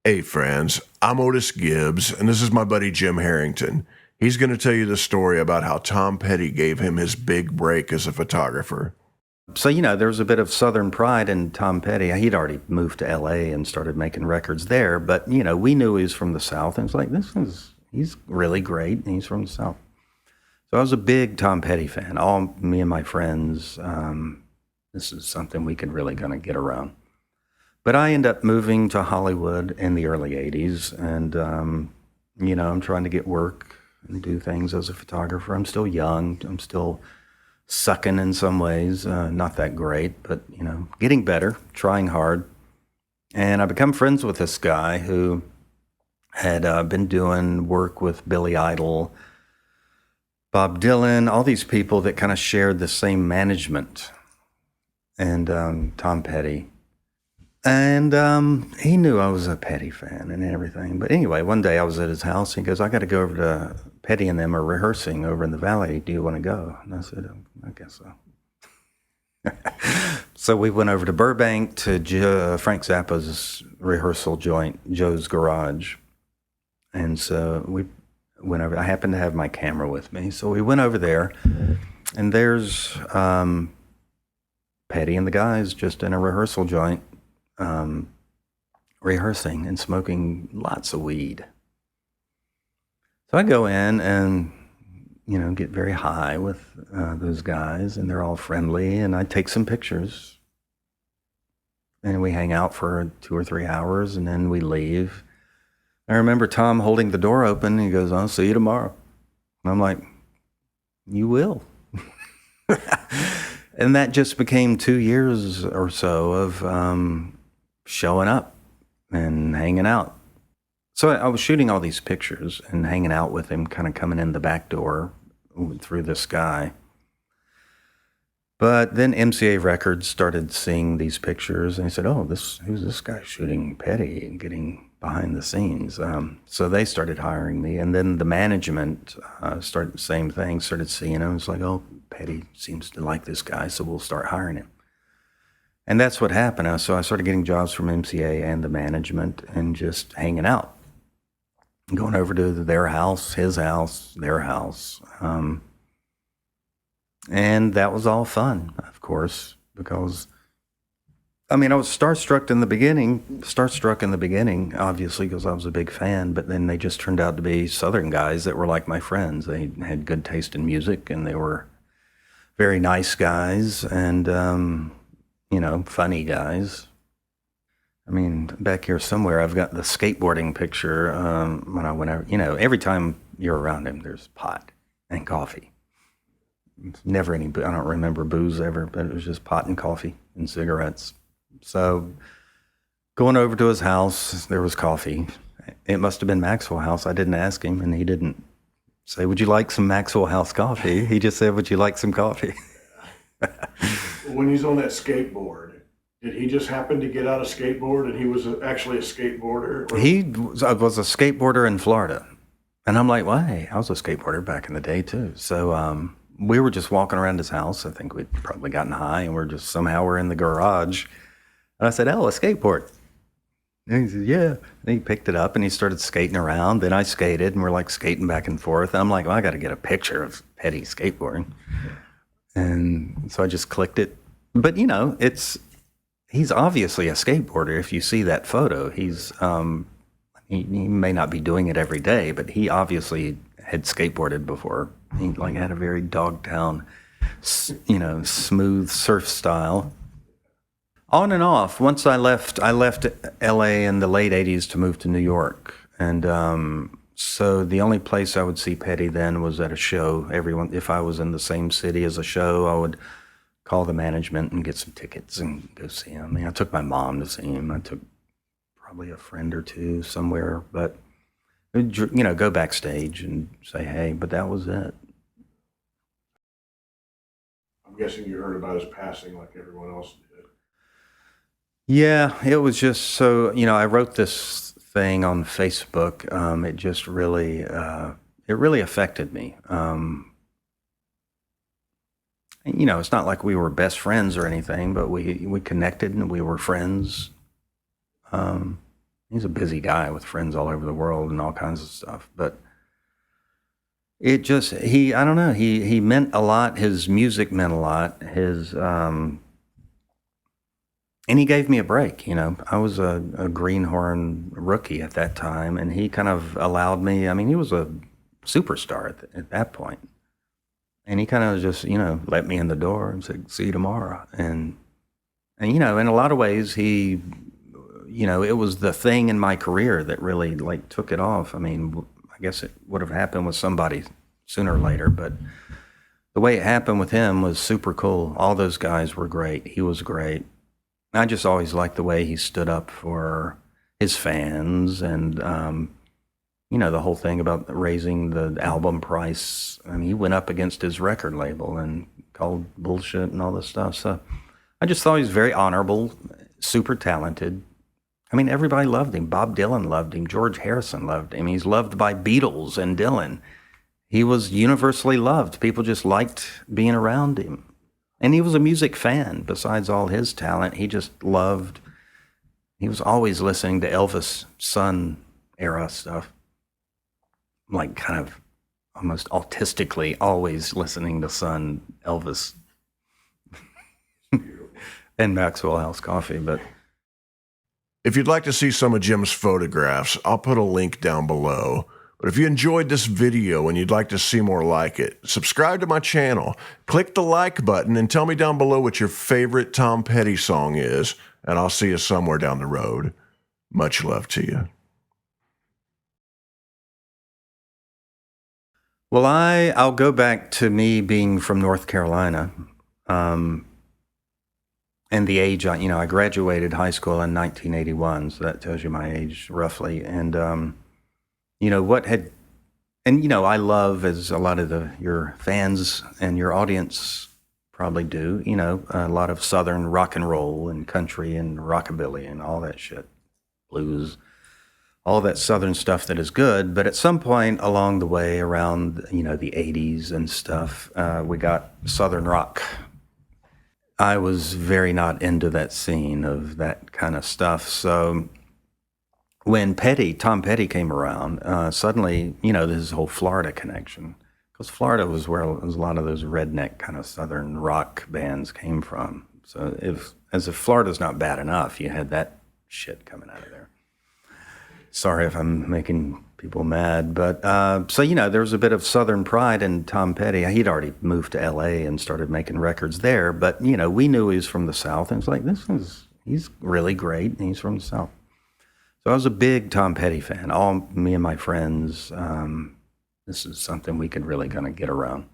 Hey, friends, I'm Otis Gibbs, and this is my buddy Jim Herrington. He's going to tell you the story about how Tom Petty gave him his big break as a photographer. So, there was a bit of Southern pride in Tom Petty. He'd already moved to LA and started making records there, but, we knew he was from the South, and it's like, he's really great, and he's from the South. So I was a big Tom Petty fan. All me and my friends, this is something we could really kind of get around. But I ended up moving to Hollywood in the early 80s, and, I'm trying to get work and do things as a photographer. I'm still young. I'm still sucking in some ways, not that great, but, getting better, trying hard. And I become friends with this guy who had been doing work with Billy Idol, Bob Dylan, all these people that kind of shared the same management, and Tom Petty. And he knew I was a Petty fan and everything. But anyway, one day I was at his house. He goes, I got to go over to Petty and them are rehearsing over in the Valley. Do you want to go? And I said, I guess so. So we went over to Burbank to Frank Zappa's rehearsal joint, Joe's Garage. And so we went over. I happened to have my camera with me. So we went over there. And there's Petty and the guys just in a rehearsal joint. Rehearsing and smoking lots of weed. So I go in and, get very high with those guys, and they're all friendly, and I take some pictures. And we hang out for 2 or 3 hours, and then we leave. I remember Tom holding the door open, and he goes, I'll see you tomorrow. And I'm like, you will. And that just became 2 years or so of showing up and hanging out. So I was shooting all these pictures and hanging out with him, kind of coming in the back door through this guy. But then MCA Records started seeing these pictures, and he said, who's this guy shooting Petty and getting behind the scenes? So they started hiring me, and then the management started the same thing, started seeing him. It's like, Petty seems to like this guy, so we'll start hiring him. And that's what happened. So I started getting jobs from MCA and the management and just hanging out. Going over to their house, his house, their house. And that was all fun, of course, because, I was starstruck in the beginning, obviously, because I was a big fan, but then they just turned out to be Southern guys that were like my friends. They had good taste in music, and they were very nice guys, and funny guys. Back here somewhere, I've got the skateboarding picture when I went over. Every time you're around him, there's pot and coffee. Never any, I don't remember booze ever, but it was just pot and coffee and cigarettes. So going over to his house, there was coffee. It must have been Maxwell House. I didn't ask him, and he didn't say, would you like some Maxwell House coffee? He just said, would you like some coffee? When he's on that skateboard, did he just happen to get out a skateboard and he was actually a skateboarder? He was a skateboarder in Florida. And I'm like, well, hey, I was a skateboarder back in the day too. So we were just walking around his house. I think we'd probably gotten high, and we're in the garage. And I said, a skateboard. And he said, yeah. And he picked it up and he started skating around. Then I skated, and we're like skating back and forth. And I'm like, well, I got to get a picture of Petty skateboarding. And so I just clicked it. But, he's obviously a skateboarder. If you see that photo, he's, he may not be doing it every day, but he obviously had skateboarded before. He had a very Dogtown, smooth surf style. On and off. Once I left LA in the late 80s to move to New York. And so the only place I would see Petty then was at a show. If I was in the same city as a show, I would call the management and get some tickets and go see him. I took my mom to see him. I took probably a friend or two somewhere, but go backstage and say hey, but that was it. I'm guessing you heard about his passing like everyone else did. Yeah, it was just so, I wrote this thing on Facebook. It just really, it really affected me. It's not like we were best friends or anything, but we connected and we were friends. He's a busy guy with friends all over the world and all kinds of stuff. But it just, I don't know, he meant a lot. His music meant a lot. And he gave me a break, you know. I was a greenhorn rookie at that time, and he kind of allowed me, I mean, he was a superstar at that point. And he kind of just, you know, let me in the door and said, see you tomorrow. And you know, in a lot of ways, he, you know, it was the thing in my career that really, like, took it off. I mean, I guess it would have happened with somebody sooner or later, but the way it happened with him was super cool. All those guys were great. He was great. I just always liked the way he stood up for his fans and, you know, the whole thing about raising the album price. I mean, he went up against his record label and called bullshit and all this stuff. So I just thought he was very honorable, super talented. I mean, everybody loved him. Bob Dylan loved him. George Harrison loved him. He's loved by Beatles and Dylan. He was universally loved. People just liked being around him. And he was a music fan. Besides all his talent, he just loved, he was always listening to Elvis Sun era stuff. Like kind of almost autistically always listening to Sun, Elvis, and Maxwell House Coffee. But if you'd like to see some of Jim's photographs, I'll put a link down below. But if you enjoyed this video and you'd like to see more like it, subscribe to my channel, click the like button, and tell me down below what your favorite Tom Petty song is, and I'll see you somewhere down the road. Much love to you. Well, I'll go back to me being from North Carolina. And the age, you know, I graduated high school in 1981, so that tells you my age roughly. And, you know, and, you know, I love, as a lot of your fans and your audience probably do, you know, a lot of Southern rock and roll and country and rockabilly and all that shit, blues, all that Southern stuff that is good. But at some point along the way around, you know, the 80s and stuff, we got Southern rock. I was very not into that scene of that kind of stuff. So when Tom Petty came around, suddenly, you know, this whole Florida connection, because Florida was where a lot of those redneck kind of Southern rock bands came from. So as if Florida's not bad enough, you had that shit coming out of there. Sorry if I'm making people mad, but so, you know, there was a bit of Southern pride in Tom Petty. He'd already moved to LA and started making records there, but, you know, we knew he was from the South, and it's like, he's really great, and he's from the South. So I was a big Tom Petty fan. Me and my friends, this is something we could really kind of get around.